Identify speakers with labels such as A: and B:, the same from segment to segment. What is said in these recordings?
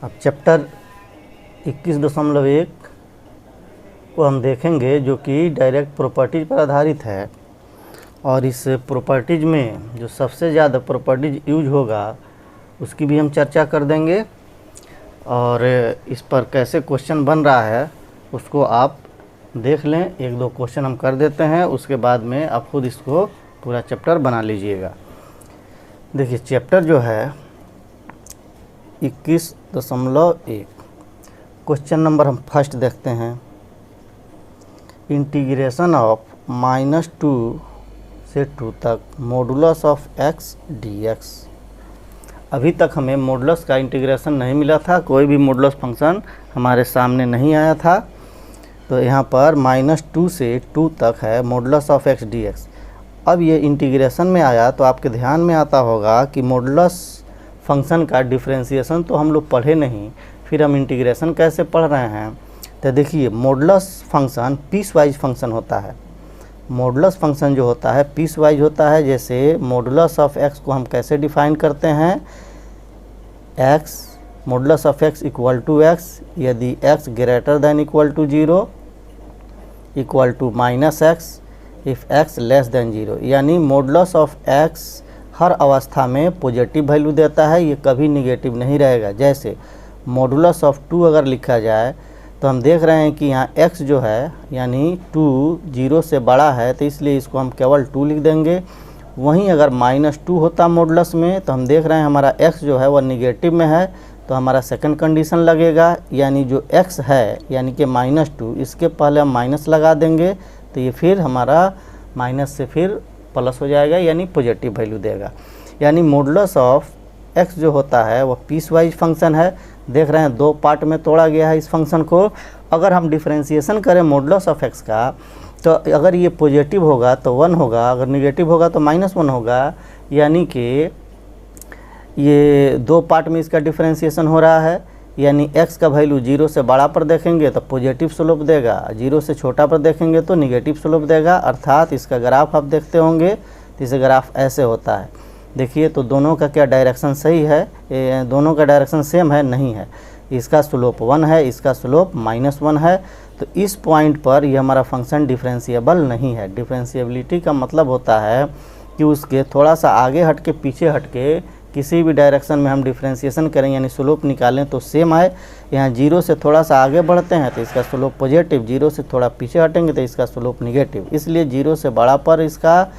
A: अब चैप्टर 21.1 को हम देखेंगे, जो कि डायरेक्ट प्रॉपर्टीज पर आधारित है। और इस प्रॉपर्टीज में जो सबसे ज़्यादा प्रॉपर्टीज यूज होगा उसकी भी हम चर्चा कर देंगे, और इस पर कैसे क्वेश्चन बन रहा है उसको आप देख लें। 1-2 क्वेश्चन हम कर देते हैं, उसके बाद में आप खुद इसको पूरा चैप्टर बना लीजिएगा। देखिए चैप्टर जो है 21.1, क्वेश्चन नंबर हम फर्स्ट देखते हैं। इंटीग्रेशन ऑफ -2 से 2 तक मॉडुलस ऑफ x dx। अभी तक हमें मॉडुलस का इंटीग्रेशन नहीं मिला था, कोई भी मॉडुलस फंक्शन हमारे सामने नहीं आया था। तो यहाँ पर -2 से 2 तक है मॉडुलस ऑफ x dx। अब ये इंटीग्रेशन में आया तो आपके ध्यान में आता होगा कि मॉडुलस फंक्शन का डिफरेंशिएशन तो हम लोग पढ़े नहीं, फिर हम इंटीग्रेशन कैसे पढ़ रहे हैं। तो देखिए modulus function piecewise function होता है। मॉडुलस फंक्शन जो होता है पीस वाइज होता है। जैसे मॉडुलस ऑफ x को हम कैसे डिफाइन करते हैं, x modulus of x equal to x यदि x greater than equal to 0, equal to -x if x less than 0। यानी मॉडुलस ऑफ x हर अवस्था में पॉजिटिव वैल्यू देता है, ये कभी निगेटिव नहीं रहेगा। जैसे मॉडुलस ऑफ 2 अगर लिखा जाए तो हम देख रहे हैं कि यहाँ x जो है यानी 2 0 से बड़ा है, तो इसलिए इसको हम केवल 2 लिख देंगे। वहीं अगर -2 होता मॉडुलस में तो हम देख रहे हैं हमारा x जो है वह निगेटिव में है, तो हमारा सेकंड कंडीशन लगेगा, यानी जो x है यानी कि -2, इसके पहले हम माइनस लगा देंगे तो ये फिर हमारा माइनस से फिर प्लस हो जाएगा, यानी पॉजिटिव वैल्यू देगा। यानी मॉडुलस ऑफ x जो होता है वह पीस वाइज फंक्शन है। देख रहे हैं 2 पार्ट में तोड़ा गया है इस फंक्शन को। अगर हम डिफरेंशिएशन करें मॉडुलस ऑफ x का, तो अगर ये पॉजिटिव होगा तो 1 होगा, अगर निगेटिव होगा तो -1 होगा। यानी कि ये 2 पार्ट में इसका डिफरेंशिएशन हो रहा है। यानी x का वैल्यू 0 से बड़ा पर देखेंगे तो पॉजिटिव स्लोप देगा, 0 से छोटा पर देखेंगे तो निगेटिव स्लोप देगा। अर्थात इसका ग्राफ आप देखते होंगे तो इसे ग्राफ ऐसे होता है। देखिए तो दोनों का क्या डायरेक्शन सही है, दोनों का डायरेक्शन सेम है, नहीं है। इसका स्लोप 1 है, इसका स्लोप -1 है। तो इस पॉइंट पर यह हमारा फंक्शन डिफरेंशिएबल नहीं है। डिफरेंशिएबिलिटी का मतलब होता है कि उसके थोड़ा सा आगे हट के पीछे हट के किसी भी डायरेक्शन में हम डिफरेंशिएशन करें यानी स्लोप निकालें तो सेम आए। यहाँ 0 से थोड़ा सा आगे बढ़ते हैं तो इसका स्लोप पॉजिटिव, 0 से थोड़ा पीछे हटेंगे तो इसका स्लोप निगेटिव। इसलिए 0 से बड़ा पर इसका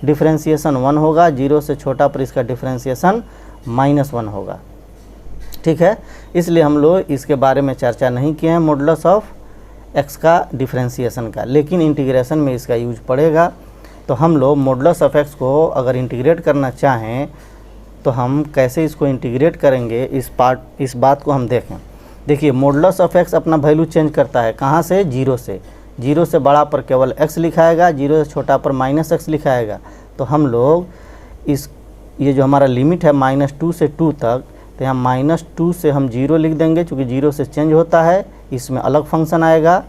A: डिफरेंशिएशन 1 होगा, 0 से छोटा पर इसका डिफरेंशिएशन -1 होगा। ठीक है, इसलिए हम लोग इसके बारे में चर्चा नहीं किए हैं मॉडुलस ऑफ x का डिफरेंशिएशन का, लेकिन इंटीग्रेशन में इसका यूज पड़ेगा। तो हम लोग मॉडुलस ऑफ x को अगर इंटीग्रेट करना चाहें तो हम कैसे इसको इंटीग्रेट करेंगे, इस बात को हम देखें। देखिए मॉडुलस ऑफ x अपना वैल्यू चेंज करता है, कहाँ से, 0 से। 0 से बड़ा पर केवल x लिखाएगा, 0 से छोटा पर -x लिखाएगा। तो हम लोग ये जो हमारा लिमिट है -2 से 2 तक, तो यहाँ -2 से हम 0 लिख देंगे, चूँकि 0 से चेंज होता है, इसमें अलग फंक्शन आएगा।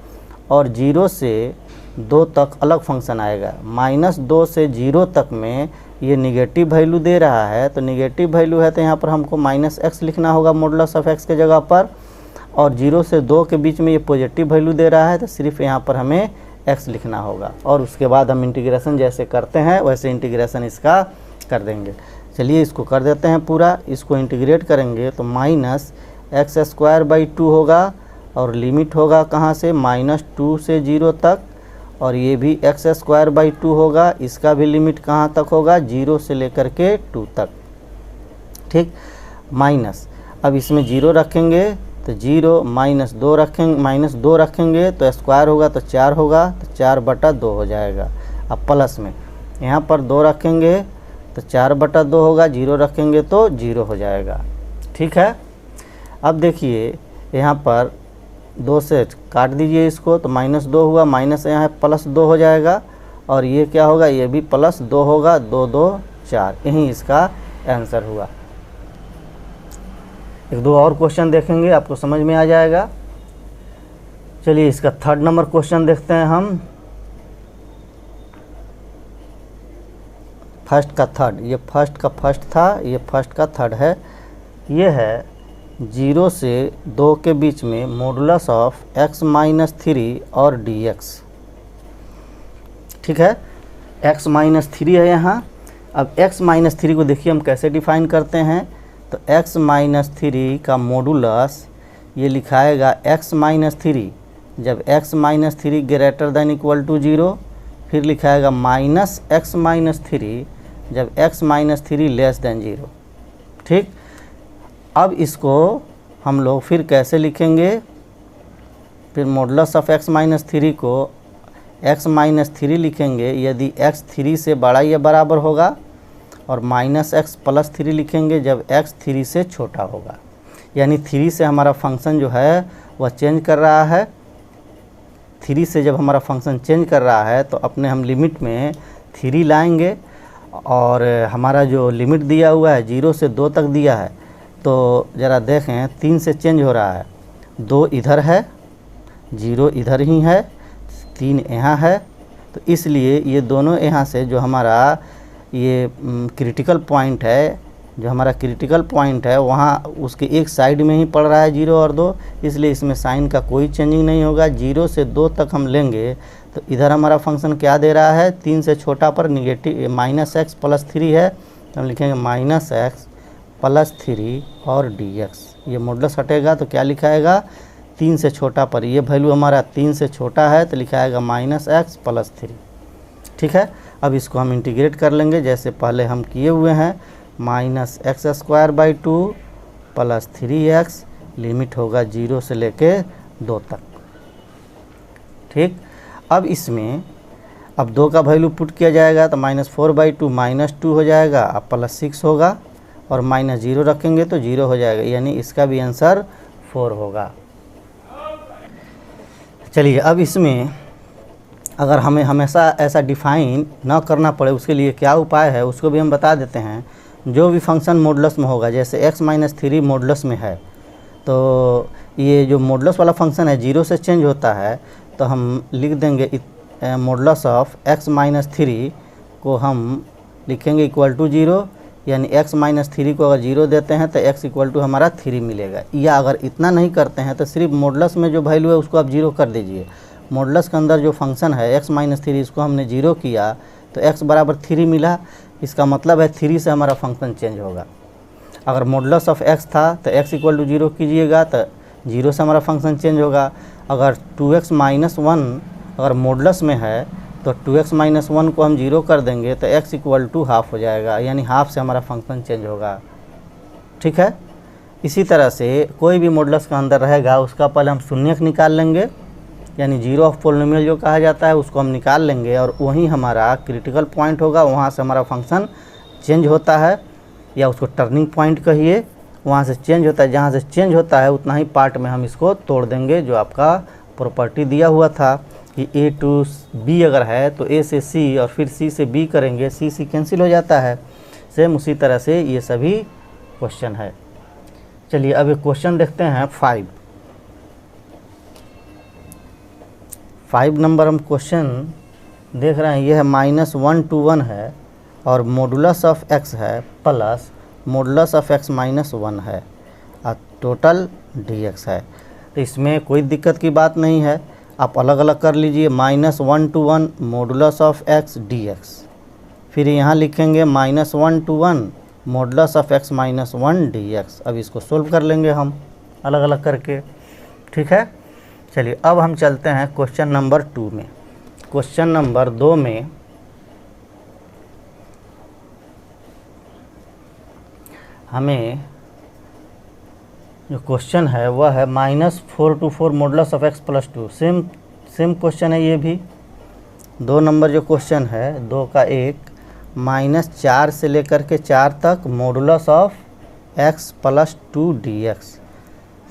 A: और 0 से 2 तक अलग फंक्शन आएगा। -2 से 0 तक में ये निगेटिव वैल्यू दे रहा है, तो निगेटिव वैल्यू है तो यहाँ पर हमको -x लिखना होगा मॉडुलस ऑफ x के जगह पर। और 0 से 2 के बीच में ये पॉजिटिव वैल्यू दे रहा है तो सिर्फ यहाँ पर हमें x लिखना होगा। और उसके बाद हम इंटीग्रेशन जैसे करते हैं वैसे इंटीग्रेशन इसका कर देंगे। चलिए इसको कर देते हैं पूरा। इसको इंटीग्रेट करेंगे तो -x²/2 होगा, और लिमिट होगा कहाँ से, -2 से 0 तक। और ये भी x²/2 होगा, इसका भी लिमिट कहाँ तक होगा, 0 से लेकर के 2 तक। ठीक, माइनस, अब इसमें 0 रखेंगे तो 0 -2 रखेंगे तो स्क्वायर होगा तो 4 होगा, तो 4/2 हो जाएगा। अब प्लस में यहाँ पर 2 रखेंगे तो 4/2 होगा, 0 रखेंगे तो 0 हो जाएगा। ठीक है, अब देखिए यहाँ पर 2 से काट दीजिए इसको तो -2 हुआ, माइनस यहाँ है +2 हो जाएगा। और ये क्या होगा, ये भी +2 होगा, 2 2 4, यही इसका आंसर हुआ। 1-2 और क्वेश्चन देखेंगे, आपको समझ में आ जाएगा। चलिए इसका 3rd नंबर क्वेश्चन देखते हैं हम। फर्स्ट का थर्ड, ये फर्स्ट का फर्स्ट था, ये फर्स्ट का थर्ड है। ये है 0 से 2 के बीच में मॉडुलस ऑफ x माइनस 3 और dx। ठीक है, x माइनस 3 है यहाँ। अब x माइनस 3 को देखिए हम कैसे डिफाइन करते हैं। तो x माइनस 3 का मॉडुलस ये लिखाएगा x माइनस 3 जब x minus 3 greater than equal to 0, फिर लिखाएगा माइनस x माइनस 3 जब x माइनस 3 लेस देन 0। ठीक, अब इसको हम लोग फिर कैसे लिखेंगे, फिर मॉडुलस ऑफ x माइनस 3 को x माइनस 3 लिखेंगे यदि x 3 से बड़ा या बराबर होगा, और माइनस x प्लस 3 लिखेंगे जब x 3 से छोटा होगा। यानी 3 से हमारा फंक्शन जो है वह चेंज कर रहा है। 3 से जब हमारा फंक्शन चेंज कर रहा है तो अपने हम लिमिट में 3 लाएंगे, और हमारा जो लिमिट दिया हुआ है 0 से 2 तक दिया है। तो ज़रा देखें 3 से चेंज हो रहा है, 2 इधर है, 0 इधर ही है, 3 यहाँ है। तो इसलिए ये दोनों यहाँ से जो हमारा ये क्रिटिकल पॉइंट है, जो हमारा क्रिटिकल पॉइंट है वहाँ उसके एक साइड में ही पड़ रहा है 0 और 2, इसलिए इसमें साइन का कोई चेंजिंग नहीं होगा। 0 से 2 तक हम लेंगे तो इधर हमारा फंक्शन क्या दे रहा है, 3 से छोटा पर निगेटिव माइनस x प्लस 3 है, तो हम लिखेंगे माइनस x प्लस 3 और dx। ये मॉडुलस हटेगा तो क्या लिखाएगा, 3 से छोटा पर, ये वैल्यू हमारा 3 से छोटा है तो लिखाएगा माइनस x प्लस 3। ठीक है, अब इसको हम इंटीग्रेट कर लेंगे जैसे पहले हम किए हुए हैं। Minus x square by 2 plus 3x, limit होगा 0 से लेके 2 तक। ठीक, अब इसमें अब 2 का वैल्यू पुट किया जाएगा तो माइनस 4 बाई 2 माइनस 2 हो जाएगा, अब प्लस 6 होगा, और माइनस 0 रखेंगे तो 0 हो जाएगा, यानी इसका भी आंसर 4 होगा। चलिए, अब इसमें अगर हमें हमेशा ऐसा डिफाइन ना करना पड़े उसके लिए क्या उपाय है उसको भी हम बता देते हैं। जो भी फंक्शन मॉडुलस में होगा, जैसे x माइनस 3 मॉडुलस में है, तो ये जो मॉडुलस वाला फंक्शन है 0 से चेंज होता है, तो हम लिख देंगे मॉडुलस ऑफ x माइनस 3 को हम लिखेंगे इक्वल टू 0, यानी x माइनस 3 को अगर 0 देते हैं तो x इक्वल टू हमारा 3 मिलेगा। या अगर इतना नहीं करते हैं तो सिर्फ मॉडुलस में जो वैल्यू है उसको आप 0 कर दीजिए। मॉडुलस के अंदर जो फंक्शन है x माइनस 3, इसको हमने 0 किया तो x बराबर 3 मिला, इसका मतलब है 3 से हमारा फंक्शन चेंज होगा। अगर मॉडुलस ऑफ x था तो x इक्वल टू 0 कीजिएगा तो 0 से हमारा फंक्शन चेंज होगा। अगर 2x माइनस 1 अगर मॉडुलस में है तो 2x माइनस 1 को हम 0 कर देंगे तो x इक्वल टू हाफ हो जाएगा, यानी हाफ से हमारा फंक्शन चेंज होगा। ठीक है, इसी तरह से कोई भी मॉडुलस का अंदर रहेगा उसका पहले हम शून्यक निकाल लेंगे, यानी 0 ऑफ पॉलिनोमियल जो कहा जाता है उसको हम निकाल लेंगे, और वहीं हमारा क्रिटिकल पॉइंट होगा, वहाँ से हमारा फंक्शन चेंज होता है, या उसको टर्निंग पॉइंट कहिए, वहाँ से चेंज होता है। जहाँ से चेंज होता है उतना ही पार्ट में हम इसको तोड़ देंगे। जो आपका प्रॉपर्टी दिया हुआ था कि a टू b अगर है तो a से c और फिर c से b करेंगे, c कैंसिल हो जाता है। सेम उसी तरह से ये सभी क्वेश्चन है। चलिए अब एक क्वेश्चन देखते हैं 5 नंबर हम क्वेश्चन देख रहे हैं। ये है -1 to 1 है, और मॉडुलस ऑफ x है plus modulus of x minus 1 है, और टोटल dx है। तो इसमें कोई दिक्कत की बात नहीं है, आप अलग अलग कर लीजिए। -1 to 1 modulus of x dx, फिर यहाँ लिखेंगे -1 to 1 modulus of x minus 1 dx। अब इसको सोल्व कर लेंगे हम अलग अलग करके। ठीक है, चलिए अब हम चलते हैं क्वेश्चन नंबर 2 में। क्वेश्चन नंबर 2 में हमें जो क्वेश्चन है वह है -4 to 4 modulus of x plus 2। Same question है ये भी। 2 नंबर जो क्वेश्चन है 2 का 1 -4 से लेकर के 4 तक modulus of x plus 2 dx।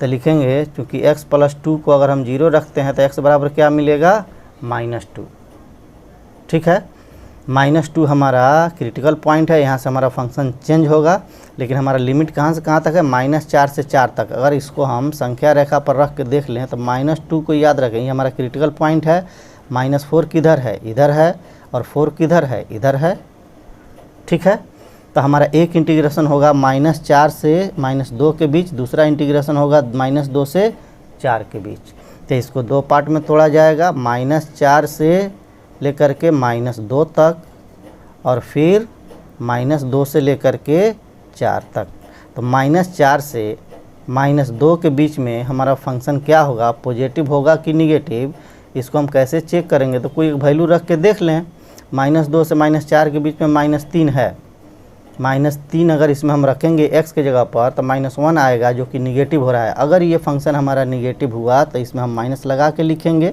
A: तो लिखेंगे क्योंकि x प्लस 2 को अगर हम 0 रखते हैं तो x बराबर क्या मिलेगा, -2। ठीक है, -2 हमारा क्रिटिकल पॉइंट है, यहाँ से हमारा फंक्शन चेंज होगा, लेकिन हमारा लिमिट कहाँ से कहाँ तक है, -4 से 4 तक। अगर इसको हम संख्या रेखा पर रख के देख लें तो -2 को याद रखें, ये हमारा क्रिटिकल पॉइंट है। -4 किधर है, इधर है, और 4 किधर है, इधर है। ठीक है, तो हमारा एक इंटीग्रेशन होगा -4 से -2 के बीच, दूसरा इंटीग्रेशन होगा -2 से 4 के बीच। तो इसको दो पार्ट में तोड़ा जाएगा, -4 से लेकर के -2 तक और फिर -2 से लेकर के 4 तक। तो -4 से -2 के बीच में हमारा फंक्शन क्या होगा, पॉजिटिव होगा कि निगेटिव, इसको हम कैसे चेक करेंगे। तो कोई एक वैल्यू रख के देख लें। -2 से -4 के बीच में -3 है, -3 अगर इसमें हम रखेंगे x के जगह पर तो -1 आएगा जो कि निगेटिव हो रहा है। अगर ये फंक्शन हमारा निगेटिव हुआ तो इसमें हम माइनस लगा के लिखेंगे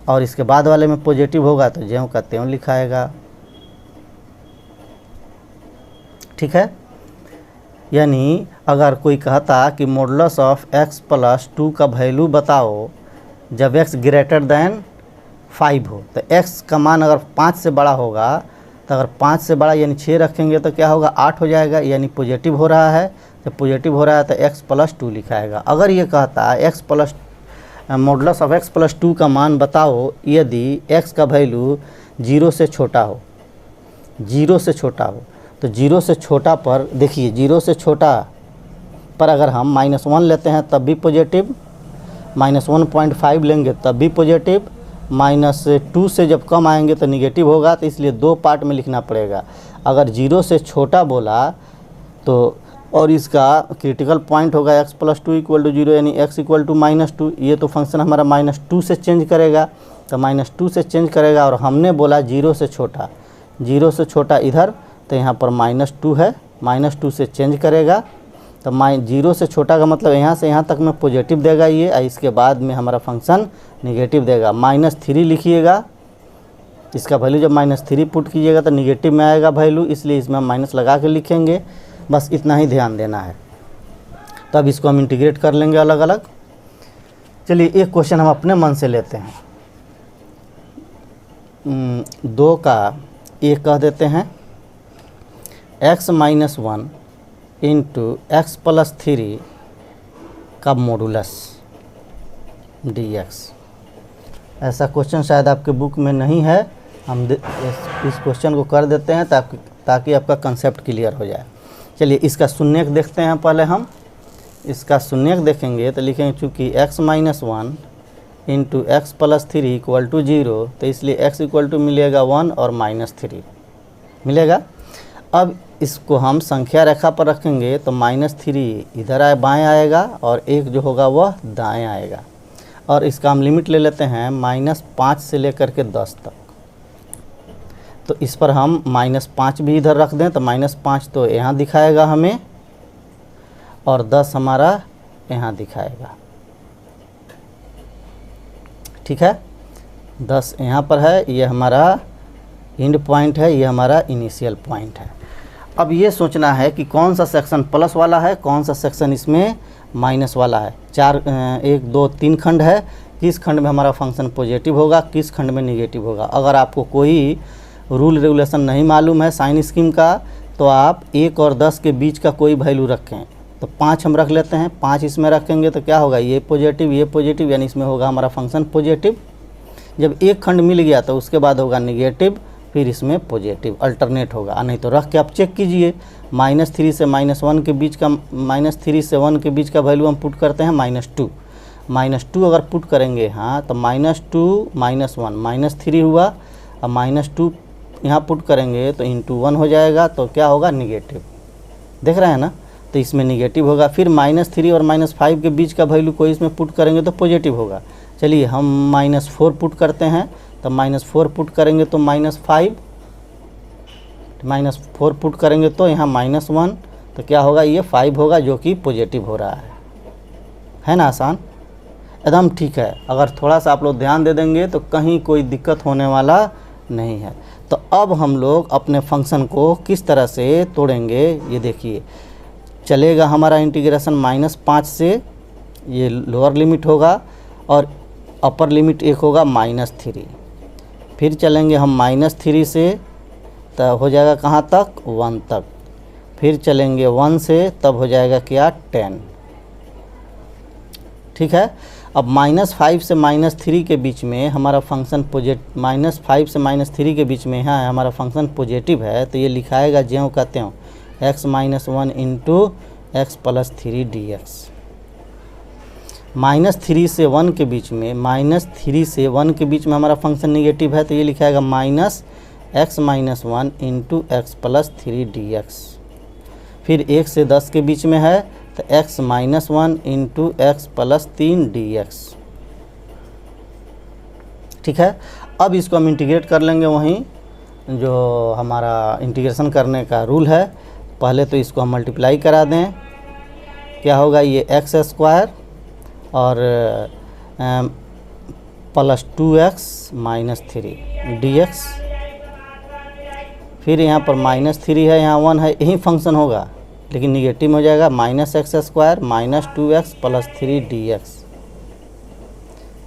A: और इसके बाद वाले में पॉजिटिव होगा तो ज्यों का त्यों लिखाएगा। ठीक है, यानी अगर कोई कहता कि मॉडुलस ऑफ x + 2 का वैल्यू बताओ जब x ग्रेटर दैन 5 हो, तो x का मान अगर 5 से बड़ा होगा तो अगर 5 से बड़ा यानी 6 रखेंगे तो क्या होगा, 8 हो जाएगा, यानी पॉजिटिव हो रहा है। जब पॉजिटिव हो रहा है तो x + 2 लिखाएगा। अगर ये कहता है मॉडुलस ऑफ x + 2 का मान बताओ यदि x का वैल्यू 0 से छोटा हो, 0 से छोटा हो, तो 0 से छोटा पर देखिए 0 से छोटा पर अगर हम -1 लेते हैं तब भी पॉजिटिव, -1.5 लेंगे तब भी पॉजिटिव, -2 से जब कम आएंगे तो निगेटिव होगा। तो इसलिए दो पार्ट में लिखना पड़ेगा। अगर 0 से छोटा बोला तो और इसका क्रिटिकल पॉइंट होगा x + 2 = 0 यानी x = -2। ये तो फंक्शन हमारा -2 से चेंज करेगा, तो -2 से चेंज करेगा। और हमने बोला 0 से छोटा, 0 से छोटा इधर, तो यहाँ पर -2 है, -2 से चेंज करेगा। तो 0 से छोटा का मतलब यहाँ से यहाँ तक में पॉजिटिव देगा ये, और इसके बाद में हमारा फंक्शन निगेटिव देगा। -3 लिखिएगा, इसका वैल्यू जब -3 पुट कीजिएगा तो निगेटिव में आएगा वैल्यू, इसलिए इसमें हम माइनस लगा के लिखेंगे। बस इतना ही ध्यान देना है। तो अब इसको हम इंटीग्रेट कर लेंगे अलग अलग। चलिए एक क्वेश्चन हम अपने मन से लेते हैं। 2 का एक कह देते हैं x - 1 × x + 3 का मॉडुलस dx। ऐसा क्वेश्चन शायद आपके बुक में नहीं है, हम इस क्वेश्चन को कर देते हैं ताकि आपका कंसेप्ट क्लियर हो जाए। चलिए इसका शून्यक देखते हैं। पहले हम इसका शून्यक देखेंगे तो लिखेंगे चूँकि x - 1 × x + 3 = 0, तो इसलिए x = मिलेगा 1 और -3 मिलेगा। अब इसको हम संख्या रेखा पर रखेंगे तो -3 इधर बाएं आएगा और 1 जो होगा वह दाएं आएगा। और इसका हम लिमिट ले लेते हैं -5 से लेकर के 10 तक। तो इस पर हम -5 भी इधर रख दें तो -5 तो यहाँ दिखाएगा हमें और 10 हमारा यहाँ दिखाएगा। ठीक है, 10 यहाँ पर है, ये हमारा एंड पॉइंट है, ये हमारा इनिशियल पॉइंट है। अब ये सोचना है कि कौन सा सेक्शन प्लस वाला है, कौन सा सेक्शन इसमें माइनस वाला है। 1 2 3 खंड है, किस खंड में हमारा फंक्शन पॉजिटिव होगा, किस खंड में निगेटिव होगा। अगर आपको कोई रूल रेगुलेशन नहीं मालूम है साइन स्कीम का, तो आप 1 और 10 के बीच का कोई वैल्यू रखें। तो 5 हम रख लेते हैं, 5 इसमें रखेंगे तो क्या होगा, ये पॉजिटिव, यानी इसमें होगा हमारा फंक्शन पॉजिटिव। जब एक खंड मिल गया तो उसके बाद होगा निगेटिव, फिर इसमें पॉजिटिव अल्टरनेट होगा। नहीं तो रख के आप चेक कीजिए, -3 से -1 के बीच का, -3 से 1 के बीच का वैल्यू हम पुट करते हैं -2 अगर पुट करेंगे हाँ तो -2 -1 -3 हुआ। अब -2 यहाँ पुट करेंगे तो × 1 हो जाएगा, तो क्या होगा, निगेटिव। देख रहे हैं ना, तो इसमें निगेटिव होगा। फिर -3 और -5 के बीच का वैल्यू कोई इसमें पुट करेंगे तो पॉजिटिव होगा। चलिए हम -4 पुट करते हैं, तो -4 पुट करेंगे तो -5, -4 पुट करेंगे तो यहाँ -1, तो क्या होगा, ये 5 होगा जो कि पॉजिटिव हो रहा है ना। आसान, एकदम ठीक है। अगर थोड़ा सा आप लोग ध्यान दे देंगे तो कहीं कोई दिक्कत होने वाला नहीं है। तो अब हम लोग अपने फंक्शन को किस तरह से तोड़ेंगे, ये देखिए। चलेगा हमारा इंटीग्रेशन -5 से, ये लोअर लिमिट होगा, और अपर लिमिट एक होगा -3। फिर चलेंगे हम -3 से, तब हो जाएगा कहाँ तक, 1 तक। फिर चलेंगे 1 से, तब हो जाएगा क्या, 10। ठीक है। अब -5 से -3 के बीच में हमारा फंक्शन -5 से -3 के बीच में है हमारा फंक्शन पॉजिटिव है, तो ये लिखाएगा ज्यों का त्यों x - 1 into x plus 3 dx। -3 से 1 के बीच में -3 से 1 के बीच में हमारा फंक्शन निगेटिव है, तो ये लिखाएगा -x - 1 into x plus 3 dx। फिर 1 से 10 के बीच में है तो x - 1 into x plus 3 dx। ठीक है, अब इसको हम इंटीग्रेट कर लेंगे वहीं जो हमारा इंटीग्रेशन करने का रूल है। पहले तो इसको हम मल्टीप्लाई करा दें, क्या होगा ये एक्स स्क्वायर और प्लस 2x - 3 dx। फिर यहाँ पर -3 है, यहाँ 1 है, यही फंक्शन होगा लेकिन निगेटिव हो जाएगा -x square - 2x plus 3 dx।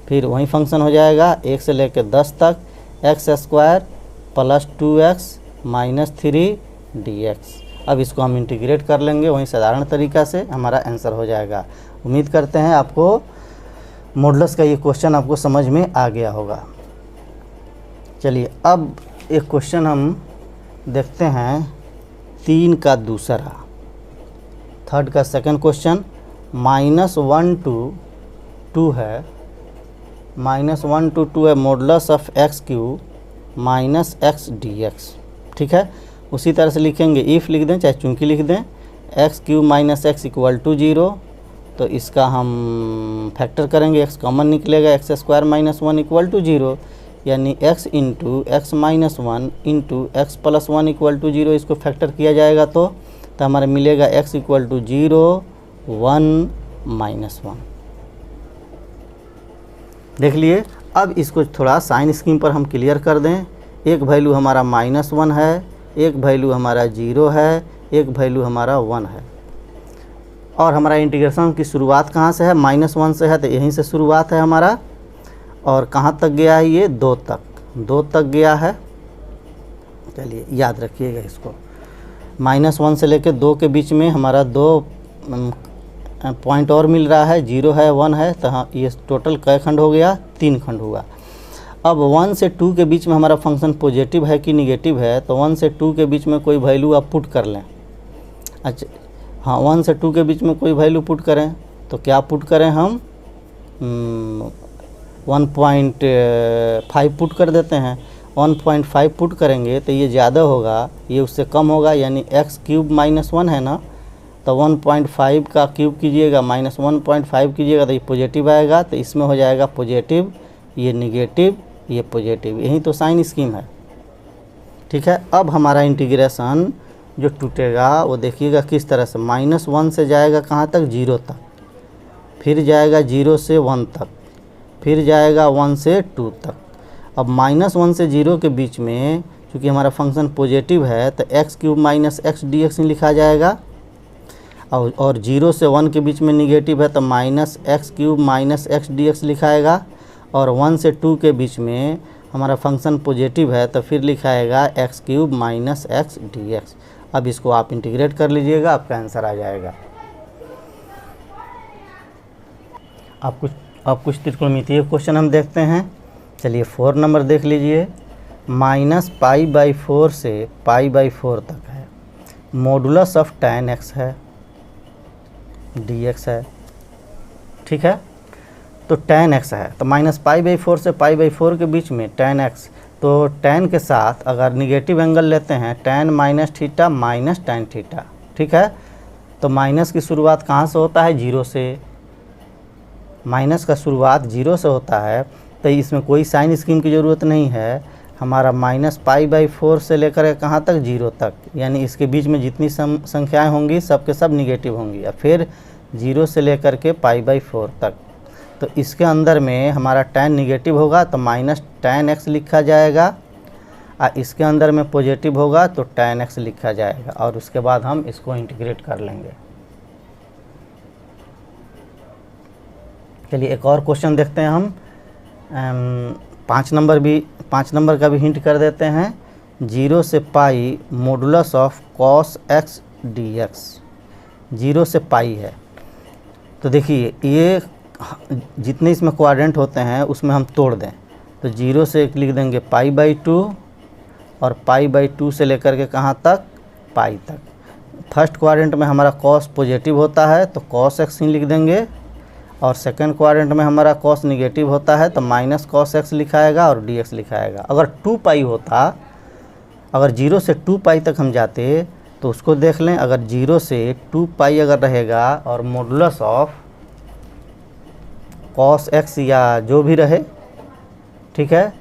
A: फिर वही फंक्शन हो जाएगा 1 से लेकर 10 तक x square plus 2x - 3 dx। अब इसको हम इंटीग्रेट कर लेंगे वहीं साधारण तरीक़ा से, हमारा आंसर हो जाएगा। उम्मीद करते हैं आपको मॉडुलस का ये क्वेश्चन आपको समझ में आ गया होगा। चलिए अब एक क्वेश्चन हम देखते हैं 3 का दूसरा, थर्ड का सेकंड क्वेश्चन। -1 to 2 है, -1 to 2 है modulus of x³ - x dx। ठीक है, उसी तरह से लिखेंगे, इफ़ लिख दें चाहे चूंकि लिख दें, x³ - x = 0, तो इसका हम फैक्टर करेंगे, x कॉमन निकलेगा, x² - 1 = 0, यानी x into x - 1 into x plus 1 = 0। इसको फैक्टर किया जाएगा तो हमारा मिलेगा x = 0, 1 - 1। देख लिए। अब इसको थोड़ा साइन स्कीम पर हम क्लियर कर दें। एक वैल्यू हमारा -1 है, एक वैल्यू हमारा 0 है, एक वैल्यू हमारा 1 है। और हमारा इंटीग्रेशन की शुरुआत कहाँ से है? -1 से है, तो यहीं से शुरुआत है हमारा। और कहाँ तक गया है ये? 2 तक गया है। चलिए याद रखिएगा इसको। -1 से लेकर 2 के बीच में हमारा 2 पॉइंट और मिल रहा है, 0 है, 1 है, तो हाँ ये टोटल कै खंड हो गया? 3 खंड हुआ। अब 1 से 2 के बीच में हमारा फंक्शन पॉजिटिव है कि निगेटिव है, तो 1 से 2 के बीच में कोई वैल्यू आप पुट कर लें। अच्छा हाँ, 1 से 2 के बीच में कोई वैल्यू पुट करें, तो क्या पुट करें हम? 1.5 पुट कर देते हैं। 1.5 पुट करेंगे तो ये ज़्यादा होगा, ये उससे कम होगा, यानी x³ - 1 है ना, तो 1.5 का क्यूब कीजिएगा -1.5 कीजिएगा तो ये पॉजिटिव आएगा, तो इसमें हो जाएगा पॉजिटिव, ये निगेटिव, ये पॉजिटिव। यही तो साइन स्कीम है। ठीक है, अब हमारा इंटीग्रेशन जो टूटेगा वो देखिएगा किस तरह से। -1 से जाएगा कहाँ तक? 0 तक, फिर जाएगा 0 से 1 तक, फिर जाएगा 1 से 2 तक। अब -1 से 0 के बीच में चूँकि हमारा फंक्शन पॉजिटिव है तो x³ - x dx नहीं लिखा जाएगा, और 0 से 1 के बीच में निगेटिव है तो -x³ - x dx लिखाएगा, और 1 से 2 के बीच में हमारा फंक्शन पॉजिटिव है तो फिर लिखाएगा x³ - x dx। अब इसको आप इंटीग्रेट कर लीजिएगा, आपका आंसर आ जाएगा। अब कुछ त्रिकोणमितीय क्वेश्चन हम देखते हैं। चलिए 4 नंबर देख लीजिए। -π/4 से π/4 तक है, मॉडुलस ऑफ tan x है, dx है। ठीक है, तो tan x है, तो -π/4 से π/4 के बीच में tan x, तो tan के साथ अगर निगेटिव एंगल लेते हैं tan -θ - tan θ। ठीक है, तो माइनस की शुरुआत कहाँ से होता है? 0 से। माइनस का शुरुआत 0 से होता है, तो इसमें कोई साइन स्कीम की ज़रूरत नहीं है। हमारा -π/4 से लेकर कहाँ तक? 0 तक, यानी इसके बीच में जितनी संख्याएं होंगी सब के सब निगेटिव होंगी। और फिर 0 से लेकर के π/4 तक, तो इसके अंदर में हमारा tan निगेटिव होगा तो -tan x लिखा जाएगा, और इसके अंदर में पॉजिटिव होगा तो tan x लिखा जाएगा, और उसके बाद हम इसको इंटीग्रेट कर लेंगे। चलिए एक और क्वेश्चन देखते हैं हम। 5 नंबर का भी हिंट कर देते हैं। 0 से pi modulus of cos x dx, 0 से पाई है। तो देखिए ये जितने इसमें क्वाड्रेंट होते हैं उसमें हम तोड़ दें, तो 0 से लिख देंगे π/2 और π/2 से लेकर के कहाँ तक, पाई तक। फर्स्ट क्वाड्रेंट में हमारा कॉस पॉजिटिव होता है तो cos x ही लिख देंगे, और सेकंड क्वाड्रेंट में हमारा cos निगेटिव होता है तो माइनस cos x लिखाएगा और dx लिखाएगा। अगर 2π होता, अगर 0 से 2π तक हम जाते तो उसको देख लें। अगर 0 से 2π अगर रहेगा और मॉडुलस ऑफ cos x या जो भी रहे, ठीक है,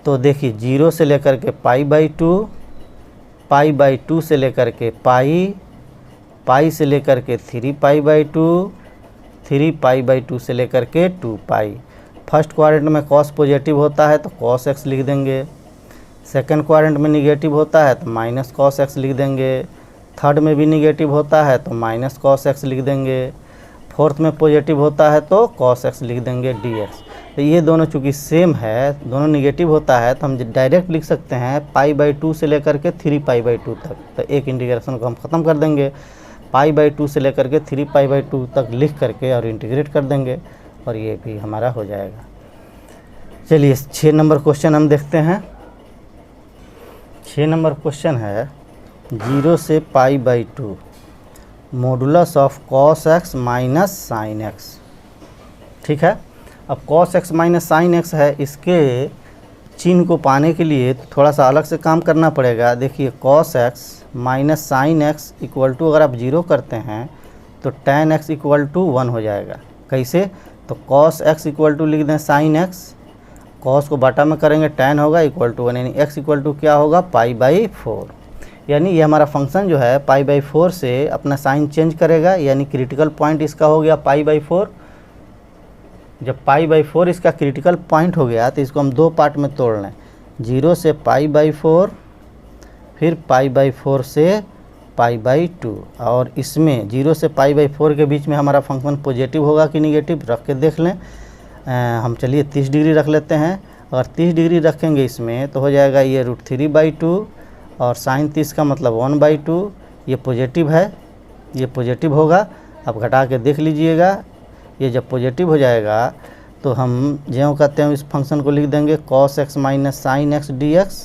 A: तो देखिए 0 से लेकर के π/2, π/2 से लेकर के पाई से लेकर के 3π/2, 3π/2 से लेकर के 2π। फर्स्ट क्वाड्रेंट में cos पॉजिटिव होता है तो cos x लिख देंगे, सेकंड क्वाड्रेंट में निगेटिव होता है तो माइनस cos x लिख देंगे, थर्ड में भी निगेटिव होता है तो माइनस cos x लिख देंगे, फोर्थ में पॉजिटिव होता है तो cos x लिख देंगे dx। तो ये दोनों चूँकि सेम है, दोनों निगेटिव होता है, तो हम डायरेक्ट लिख सकते हैं π/2 से लेकर के 3π/2 तक। तो एक इंटीग्रेशन को हम ख़त्म कर देंगे, π/2 से लेकर के 3π/2 तक लिख करके और इंटीग्रेट कर देंगे और ये भी हमारा हो जाएगा। चलिए 6 नंबर क्वेश्चन हम देखते हैं। 6 नंबर क्वेश्चन है 0 से π/2 modulus of cos x minus sine x। ठीक है, अब cos x minus sine x है, इसके चिन्ह को पाने के लिए थोड़ा सा अलग से काम करना पड़ेगा। देखिए cos x minus sine x equal to, अगर आप 0 करते हैं तो tan x इक्वल टू 1 हो जाएगा। कैसे, तो cos x इक्वल टू लिख दें साइन x, cos को बटा में करेंगे tan होगा इक्वल टू 1, यानी x इक्वल टू क्या होगा, π/4। यानी ये हमारा फंक्शन जो है π/4 से अपना साइन चेंज करेगा, यानी क्रिटिकल पॉइंट इसका हो गया π/4। जब π/4 इसका क्रिटिकल पॉइंट हो गया तो इसको हम दो पार्ट में तोड़ लें, 0 से π/4, फिर π/4 से π/2। और इसमें 0 से π/4 के बीच में हमारा फंक्शन पॉजिटिव होगा कि निगेटिव, रख के देख लें। हम चलिए 30 डिग्री रख लेते हैं। अगर 30 डिग्री रखेंगे इसमें तो हो जाएगा ये √3/2 और साइन 30 का मतलब 1/2। ये पॉजिटिव है, ये पॉजिटिव होगा। अब घटा के देख लीजिएगा, ये जब पॉजिटिव हो जाएगा तो हम ज्यों कहते हैं इस फंक्शन को लिख देंगे cos x minus sine x dx।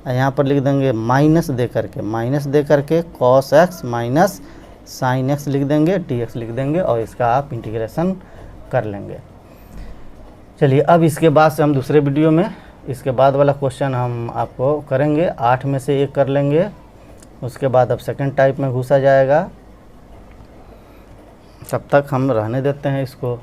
A: यहाँ पर लिख देंगे माइनस दे करके cos x minus sine x लिख देंगे, dx लिख देंगे और इसका आप इंटीग्रेशन कर लेंगे। चलिए अब इसके बाद से हम दूसरे वीडियो में इसके बाद वाला क्वेश्चन हम आपको करेंगे, 8 में से 1 कर लेंगे। उसके बाद अब सेकंड टाइप में घुसा जाएगा। तब तक हम रहने देते हैं इसको।